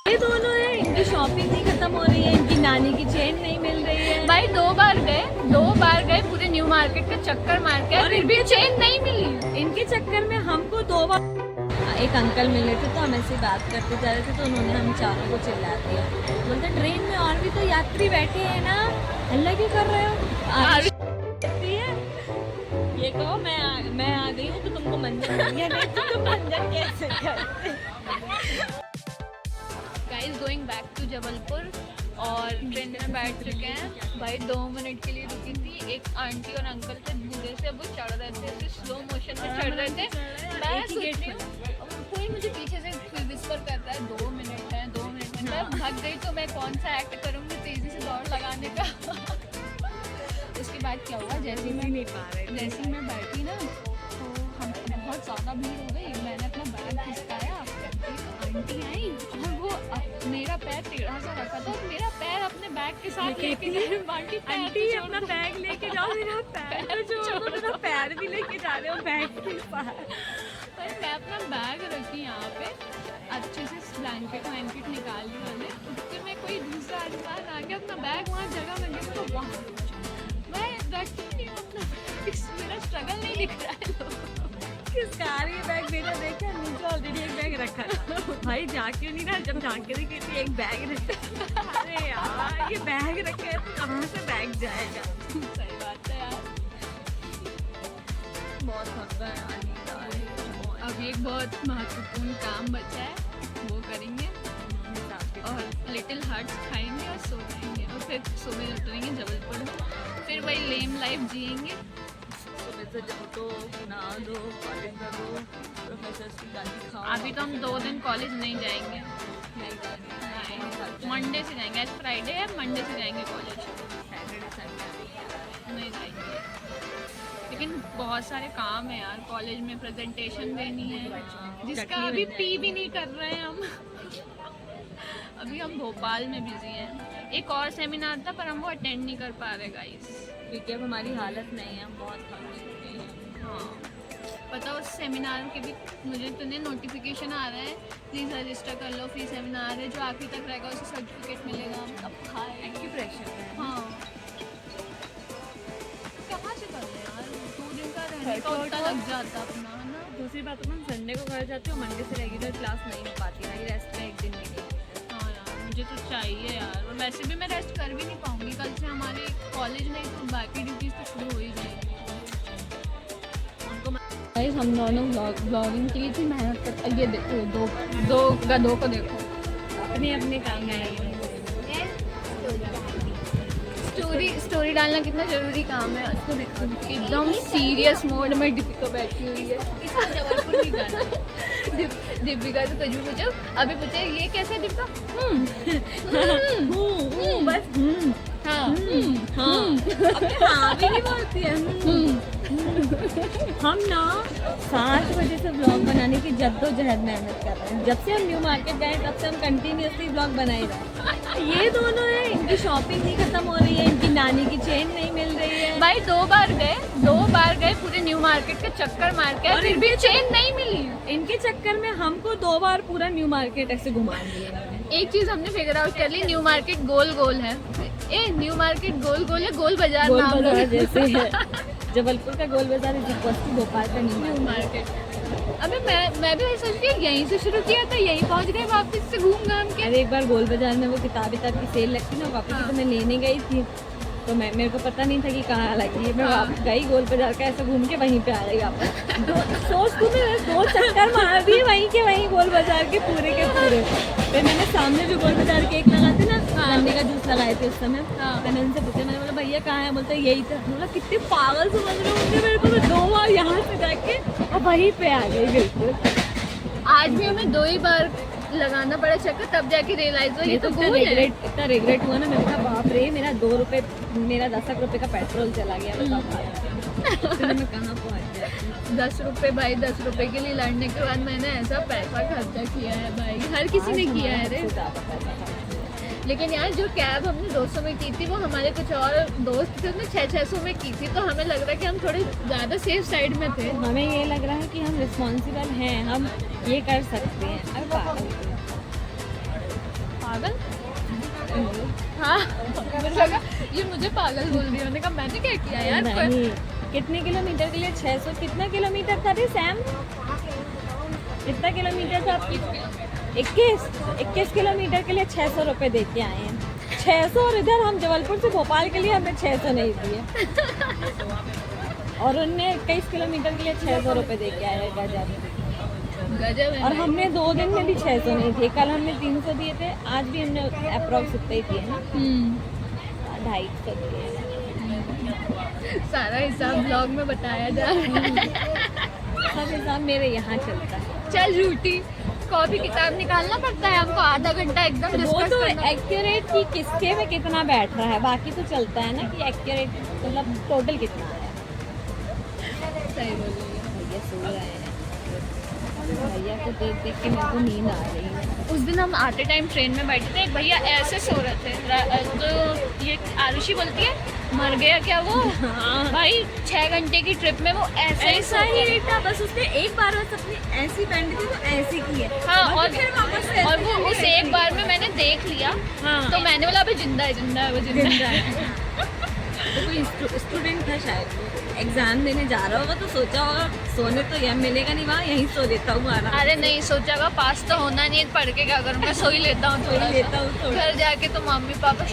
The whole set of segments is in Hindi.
ये दोनों है, इनकी शॉपिंग नहीं खत्म हो रही है, इनकी नानी की चेन नहीं मिल रही है। भाई दो बार गए पूरे न्यू मार्केट का चक्कर मार के और फिर भी चेन नहीं मिली। इनके चक्कर में हमको 2 बार एक अंकल मिले थे तो हम ऐसे बात करते जा रहे थे तो उन्होंने हम चारों को चिल्ला दिया, बोलते ट्रेन में और भी तो यात्री बैठे हैं ना, हल्ला क्यों कर रहे हो? ये कहो मैं आ गई हूँ तो तुमको मंजर नहीं है, तो तुम मंजर कैसे करते? Guys going back to Jabalpur और ट्रेन में बैठ चुके हैं। भाई 2 मिनट के लिए रुकी थी, एक आंटी और अंकल थे बूढ़े से, वो चढ़ रहे थे ऐसे स्लो मोशन में चढ़ रहे थे। मैं सोच रही हूँ कोई मुझे पीछे से विस्पर कर रहा है 2 मिनट है 2 मिनट में, मैं भाग गई तो मैं कौन सा एक्ट करूँगी तेजी से दौड़ लगाने का। उसके बाद क्या हुआ, जैसे ही मैं बैठी ना तो हम बहुत ज़्यादा भीड़ हो गई, मैंने अपना बैग खिसकाया, आंटी आई और वो मेरा पैर टेढ़ा सा रखा था, मेरा पैर अपने बैग के साथ लेके गई। आंटी अपना बैग लेके जाओ, मेरा पैर छोड़ दो, मेरा पैर भी लेके जा रहे हो बैग के पास। मैं अपना बैग रखी यहाँ पे, अच्छे से ब्लैंकेट वैंकेट निकाल ली मैंने, उसके में कोई दूसरा इंसान आ गया, अपना बैग वहाँ जगह में गया तो वहाँ मैं रखी नहीं हूँ अपना, मेरा स्ट्रगल नहीं दिख रहा है। किस कार ये बैग मेरा देखा, नीचे ऑलरेडी एक बैग रखा था। भाई जाके नहीं ना, जब जाके देखी थी एक बैग रखा। अरे यार ये बैग रखे है तो कहाँ से बैग जाएगा? सही बात है यार, बहुत थका है यार, नींद आ रही है। अभी एक बहुत महत्वपूर्ण काम बचा है, वो करेंगे और लिटिल हार्ट्स खाएंगे और सो जाएंगे और फिर सुबह उतरेंगे जबलपुर, फिर वही लेम लाइफ जिएंगे। सुबह से जाओ तो नहा दो, कॉलेज करो, प्रोफेसर की गाली खाओ। अभी तो हम 2 दिन कॉलेज नहीं जाएंगे, मंडे से जाएंगे, आज फ्राइडे है, मंडे से जाएंगे कॉलेज, सैटरडे संडे नहीं जाएंगे। लेकिन बहुत सारे काम है यार, कॉलेज में प्रेजेंटेशन देनी है जिसका अभी पी भी नहीं कर रहे हैं हम। अभी हम भोपाल में बिजी हैं, एक और सेमिनार था पर हम वो अटेंड नहीं कर पा रहे गाइस, क्योंकि अब हमारी हालत नहीं है, हम बहुत थक चुके हैं। हाँ पता, उस सेमिनार के भी मुझे तुमने नोटिफिकेशन आ रहा है, प्लीज़ रजिस्टर कर लो, फ्री सेमिनार है, जो आखिरी तक रहेगा उसे सर्टिफिकेट मिलेगा। अब एक्टिव प्रेशर है। हाँ कहाँ से कर रहे हैं यार, 2 दिन का रहने का उतना लग जाता अपना, है ना। दूसरी बात तो मैं संडे को घर जाती हूँ, मंडे से रेगुलर क्लास नहीं हो पाती है, रेस्ट में एक दिन भी नहीं। हाँ यार मुझे तो चाहिए यार, और वैसे भी मैं रेस्ट कर भी नहीं पाऊँगी, कल से हमारे कॉलेज में तो बाकी ड्यूटीज तो शुरू हो ही जाएंगी। गाइस हम दोनों ब्लॉगिंग के लिए थी मेहनत करते, ये देखो दो गधों को देखो, अपने अपने काम में आई है। स्टोरी डालना कितना जरूरी काम है, उसको देखो एकदम सीरियस मोड में दीपिका बैठी हुई है। दीपिका से कुछ भी पूछो, अभी पूछे ये कैसे दीपिका, बस हाँ हाँ भी नहीं बोलती है। हम ना 7 बजे से ब्लॉग बनाने की जद्दोजहद मेहनत कर रहे हैं, जब से हम न्यू मार्केट गए तब से हम कंटिन्यूसली ब्लॉग बना ही रहे हैं। ये दोनों है, इनकी शॉपिंग नहीं खत्म हो रही है, इनकी नानी की चेन नहीं मिल रही है। भाई 2 बार गए पूरे न्यू मार्केट का चक्कर मार के और फिर भी चेन नहीं मिली। इनके चक्कर में हमको 2 बार पूरा न्यू मार्केट ऐसे घुमा दिया। एक चीज हमने फिगर आउट कर ली, न्यू मार्केट गोल गोल है, न्यू मार्केट गोल गोल है, गोल बाजार गोल नाम बाजार जैसे है। जबलपुर का गोल बाजार इसी भोपाल का न्यू मार्केट। अबे मैं भी वही सोच रही, यहीं से शुरू किया था, यहीं पहुंच गए वापस से घूम घाम के। अरे एक बार गोल बाजार में वो किताब की सेल लगती ना, वापस तो मैं लेने गई थी, तो मेरे को पता नहीं था कि कहाँ लगी है, मैं गई गोल बाजार का ऐसे घूम के वहीं पे आ रही वापस। सोच तू मैं 2 चक्कर मार दिए वहीं के वहीं गोल बाजार के पूरे। फिर मैंने सामने जो गोल बाजार के एक लगाते ना, गन्ने का जूस लगाए थे उस समय, मैंने उनसे पूछा, मैंने बोला भैया कहाँ है, बोलते यही था। बोला कितने पागल समझ रहे होंगे मेरे को, मैं 2 बार यहाँ से जाके और वहीं पे आ गई बिल्कुल। आज भी हमें 2 ही बार लगाना पड़ा चक्कर, तब जाके रियलाइज हुआ ये तो गोल है। इतना रिग्रेट हुआ ना, मैंने कहा बाप रे, मेरा 2 रुपए, मेरा 10 रुपए का पेट्रोल चला गया, बताओ मैं कहाँ पहुँच गया। 10 रुपए भाई, 10 रुपए के लिए लड़ने के बाद मैंने ऐसा पैसा खर्चा किया है भाई, हर किसी ने किया है रे। लेकिन यार जो कैब हमने 200 में की थी, वो हमारे कुछ और दोस्त थे, उसने 600 में की थी, तो हमें लग रहा है कि हम थोड़े ज़्यादा सेफ साइड में थे। हमें ये लग रहा है कि हम रिस्पॉन्सिबल हैं, हम ये कर सकते हैं। पागल? हाँ मैंने कहा ये मुझे पागल बोल रही है। मैंने कहा मैंने क्या किया यार? नहीं, कितने किलोमीटर के लिए 600? कितना किलोमीटर था रे सैम? कितना किलोमीटर था? 21 किलोमीटर के लिए 600 रुपये दे के आए हैं। 600, और इधर हम जबलपुर से भोपाल के लिए हमें 600 नहीं दिए, और उनने 21 किलोमीटर के लिए 600 रुपये दे के आए। गजब है। और हमने 2 दिन में भी 600 नहीं दिए। कल हमने 300 दिए थे, आज भी हमने अप्रॉक्स उतना ही दिए ना, 250 दिए। सारा हिसाब ब्लॉग में बताया जा रहा है। सब हिसाब मेरे यहाँ चलता है। चल झूठी, कॉपी किताब निकालना पड़ता है हमको, आधा घंटा एकदम वो डिस्कस तो करना। एक्यूरेट कि किसके में कितना बैठ रहा है, बाकी तो चलता है ना कि एक्यूरेट मतलब टोटल कितना है। सही बोल रही है। भैया सो रहे हैं, भैया को देख देख के मेरे को नींद आ रही है। उस दिन हम आते टाइम ट्रेन में बैठे थे, एक भैया ऐसे सो रहे थे। तो ये आरुषि बोलती है मर गया क्या वो? हाँ। भाई 6 घंटे की ट्रिप में वो ऐसे ऐसा ही था, बस उसने एक बार बस अपनी ऐसी पहनी थी तो ऐसी की है। हाँ, बाकी और फिर वापस से और ऐसे वो ही उस वैसी एक बार में मैंने देख लिया। हाँ। तो मैंने बोला अबे जिंदा है, जिंदा है, वो जिंदा जिंदा है। है। तो कोई स्टूडेंट था शायद, वो एग्जाम देने जा रहा होगा तो सोचा होगा सोने तो यहाँ मिलेगा नहीं, वहाँ यहीं सो लेता हूँ आराम। अरे नहीं सोचा होगा पास तो होना नहीं है, पढ़ के क्या करूँ, मैं सो ही लेता हूँ थोड़ा लेता हूँ थोड़ा। घर जाके तो मम्मी पापा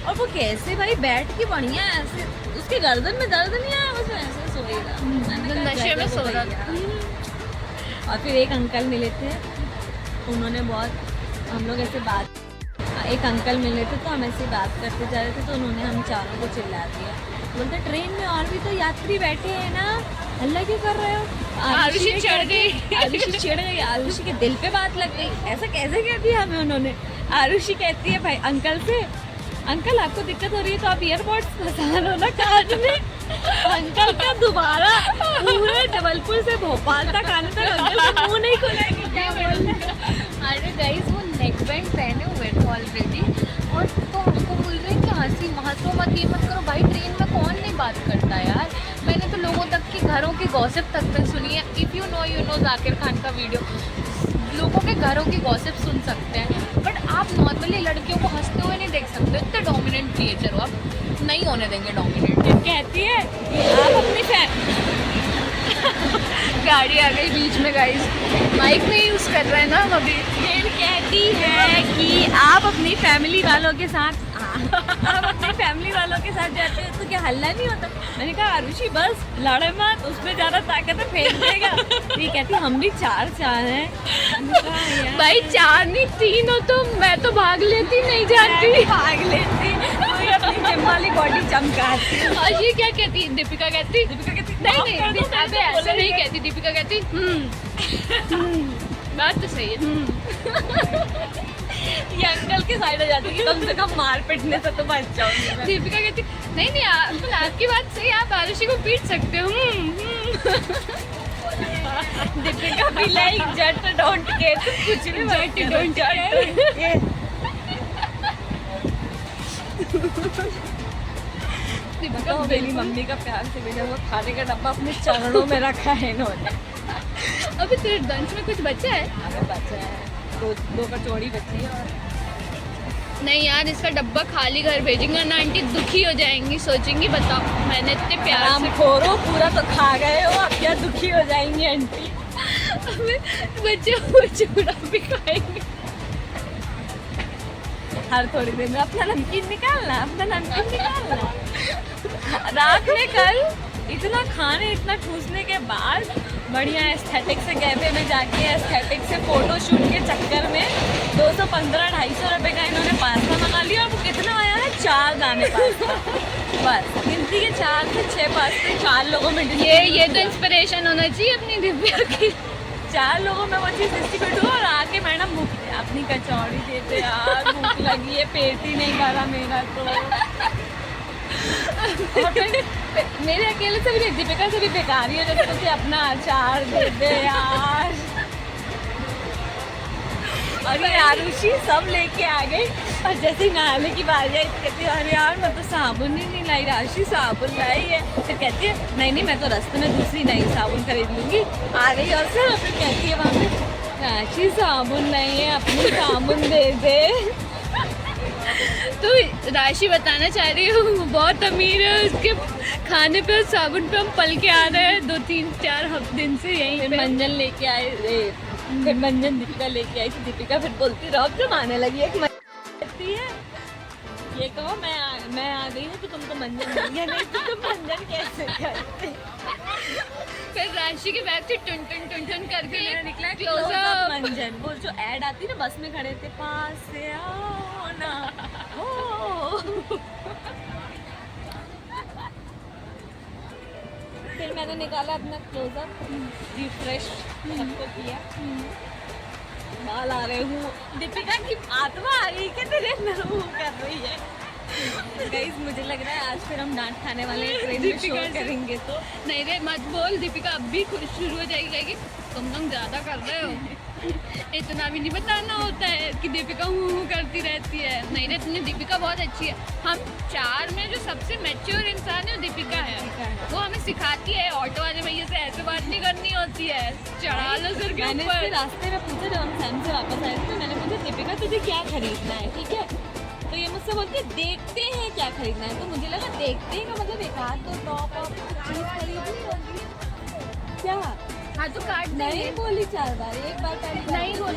और वो कैसे भाई बैठ के बढ़िया ऐसे, उसके गर्दन में दर्द नहीं आया, बस ऐसे सोएगा। मैंने कहा, नशे में गजब सो रहा भैया। और फिर एक अंकल मिले थे, उन्होंने बहुत, हम लोग ऐसे बात, एक अंकल मिले थे तो हम ऐसे बात करते जा रहे थे तो उन्होंने हम चारों को चिल्ला दिया। बोलते ट्रेन में और भी तो यात्री बैठे हैं ना, हल्ला क्यों कर रहे हो? आरुषि चिढ़ गई। आरुषि चिढ़ गई, आरुषि के दिल पे बात लग गई। ऐसा कैसे कह दिया हमें उन्होंने? आरुषि कहती है भाई अंकल से, अंकल आपको दिक्कत हो रही है तो आप ईयरबड्स फंसा लो ना कान में। अंकल का दोबारा पूरे जबलपुर से भोपाल तक आने तक अंकल का मुंह नहीं खुला कि क्या बोल रहे हैं। अरे गाइस वो नेक बैंड पहने हुए थे ऑलरेडी, और तो हमको बोल रहे हैं कि हंसी हंसो मत, ये मत करो। भाई ट्रेन में कौन नहीं बात करता यार? मैंने तो लोगों तक की घरों की गॉसिप तक पे सुनी है। If you know Zakir Khan का वीडियो, लोगों के घरों की गॉसिप सुन सकते हैं, बट आप नॉर्मली लड़कियों को हंसते हुए नहीं देख सकते। इतने डोमिनेंट क्रिएचर हो आप, नहीं होने देंगे डोमिनेंट। कहती है कि आप अपनी गाड़ी आ गई बीच में गाइस, माइक नहीं यूज़ कर रहे हैं ना हम अभी। फिर कहती है कि आप अपनी फैमिली वालों के साथ आप अपनी फैमिली वालों के साथ जाते हो तो क्या हल्ला नहीं होता? मैंने कहा आरुषि बस लड़े मत, उसमें ज़्यादा ताकत है फेंक देगा। तो ये कहती हम भी 4 हैं। मैंने कहा, यार, भाई 4 नहीं 3 हो तो मैं तो भाग लेती, नहीं जानती। भाग लेती, कोई अपनी जिम वाली बॉडी चमकाती। और ये क्या कहती? दीपिका कहती नहीं नहीं माफ कर दो, अबे मैंने ऐसे बोला नहीं नहीं। कहती। दीपिका कहती बात तो सही है। ये अंकल के साइड हो जाती है कि कम से कम मार पीटने से तो बच जाओगे। दीपिका कहती नहीं नहीं आपकी बात सही है, आप आरुषि को पीट सकते हो। दीपिका भी लाइक जट डोंट केयर, कुछ भी जट don't care। दीपिका मेरी मम्मी का प्यार से भेजा हुआ खाने का डब्बा अपने चरणों में रखा है इन्होंने। अभी तेरे लंच में कुछ बचा है? हमें बचा है दो कचौड़ी बची है। और नहीं यार इसका डब्बा खाली घर भेजेंगे ना, आंटी दुखी हो जाएंगी, सोचेंगी बताओ मैंने इतने प्यार आराम से खोरो, पूरा तो खा गए हो, अब क्या दुखी हो जाएंगी आंटी? बच्चे वो चूड़ा भी खाएंगे। हर थोड़ी देर में अपना नमकीन निकालना, अपना नमकीन निकालना। रात में कल इतना खाने इतना ठूसने के बाद बढ़िया एस्थेटिक से कैफे में जाके एस्थेटिक से फोटो शूट के चक्कर में 215-250 रुपये का इन्होंने पास्ता मंगा लिया। और वो कितना आया है? 4 दाने पास्ता, बस गिनती के 4 से 6 पास्ते 4 लोगों में। ये तो इंस्पिरेशन होना चाहिए अपनी दिव्या की। 4 लोगों में वो चीज़ डिस्ट्रीब्यूट हुआ। और आके मैडम भूख अपनी कचौड़ी देते यार, भूख लगी है, पेट ही नहीं भरा मेरा तो। और फिर मेरे अकेले से भी नहीं, दीपिका से भी बेकार ही है, जैसे तुझे अपना अचार दे दे यार। और ये आरुषि सब लेके आ गई, और जैसे ही नहाने की बारी आई तो कहती है अरे यार मैं तो साबुन ही नहीं लाई, राशि साबुन लाई है। फिर कहती है नहीं मैं तो रास्ते में दूसरी नई साबुन खरीद लूँगी। आ गई और फिर कहती है वहाँ पे राशि साबुन नहीं है, अपनी साबुन दे दे। राशि बताना चाह रही हूँ वो बहुत अमीर है, उसके खाने पे और साबुन पे हम पल के आ रहे हैं 2-3-4 दिन से यहीं फिर पे। मंजन लेके आए रे, फिर मंजन दीपिका लेके आई थी। दीपिका फिर बोलती रहो जो आने लगी है कि कहती है ये कहो मैं आ गई हूँ तो तुमको मंजन मिल गया, नहीं तो तुम मंजन कैसे करते। फिर राशि के बैग से टुन करके मेरा निकला क्लोजअप। मंजन, वो जो ऐड आती ना बस में खड़े थे, पास से आओ ना हो। फिर मैंने निकाला अपना क्लोजअप, रिफ्रेश सबको किया, बाल आ रहे हूँ। दीपिका की आत्मा आ गई, क्या तेरे अंदर वो कर रही है। गाइस मुझे लग रहा है आज फिर हम डांट खाने वाले हैं, ट्रेन में शो दीपिका से। करेंगे तो। नहीं रे मत बोल, दीपिका अब भी खुद शुरू हो जाएगी, कहेगी तुम ज़्यादा कर रहे हो। इतना भी नहीं बताना होता है कि दीपिका हूँ करती रहती है। नहीं रे तुमने, दीपिका बहुत अच्छी है। हम 4 में जो सबसे मैच्योर इंसान है वो दीपिका है। वो हमें सिखाती है ऑटो वाले भैया से ऐसे बात नहीं करनी होती है, चढ़ा लो सिर के मैंने इससे ऊपर। रास्ते में पूछा, जब हम सैम से वापस आए थे तो मैंने पूछा दीपिका तुझे क्या खरीदना है, ठीक है। तो ये मुझसे बोलती है देखते हैं क्या खरीदना है। तो मुझे लगा देखते हैं का मतलब एक आध तो टॉप और चीज खरीदनी होगी क्या। हाँ तो काट नहीं देंगे। बोली 4 बार, एक बार पहली बार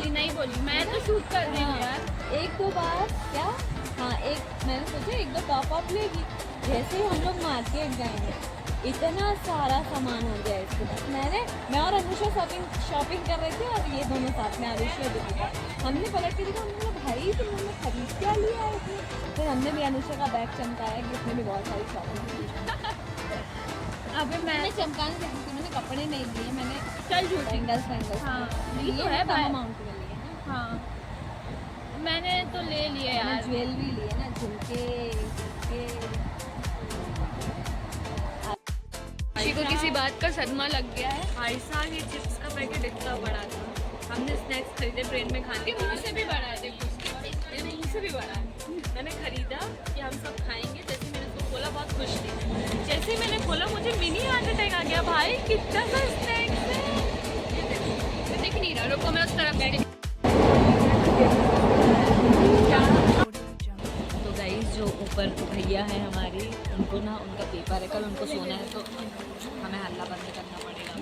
नहीं बोली मैं तो शूट कर रही हूँ हाँ, यार। 1-2 बार क्या। हाँ एक मैंने सोचा 1-2 टॉप अप लेगी। जैसे ही हम लोग मार्केट जाएंगे इतना सारा सामान हो गया इसके पास। मैं और अनुषा शॉपिंग कर रहे थे और ये दोनों साथ में, आरुषि और दीपिका। हमने पलट के देखा, हमने बोला भाई तुम लोगों ने खरीद क्या लिया है इसमें। फिर हमने भी अनुषा का बैग चमकाया कि उसने भी बहुत सारी शॉपिंग की। अबे मैंने चमकाने से मैंने कपड़े नहीं लिए, मैंने चल झूठी। बैंगल्स हाँ, ये तो लिए है हैं, भाई। कम अमाउंट में लिए हैं। हाँ मैंने तो ले लिए मैंने यार। ज्वेलरी लिए ना, झुमके किसी को किसी बात का सदमा लग गया है। आयशा ये चिप्स का पैकेट इतना बड़ा था। हमने स्नैक्स खरीदे ट्रेन में खाने के लिए। मुझसे भी बड़ा है देखो। मेरे मुंह से भी बड़ा है। मैंने खरीदा कि हम सब खाएंगे। जैसे मैंने उसको खोला बहुत खुश थी। जैसे ही मैंने खोला मुझे मिनी हार्ट अटैक आ गया। भाई कितना सा स्नैक्स है। मैं दिख नहीं रहा, रुको मैं उस तरफ से। तो गाइस जो ऊपर भैया है हमारी, उनको ना उनका पेपर है कल, उनको सोना है तो हमें हल्ला बंद करना पड़ेगा।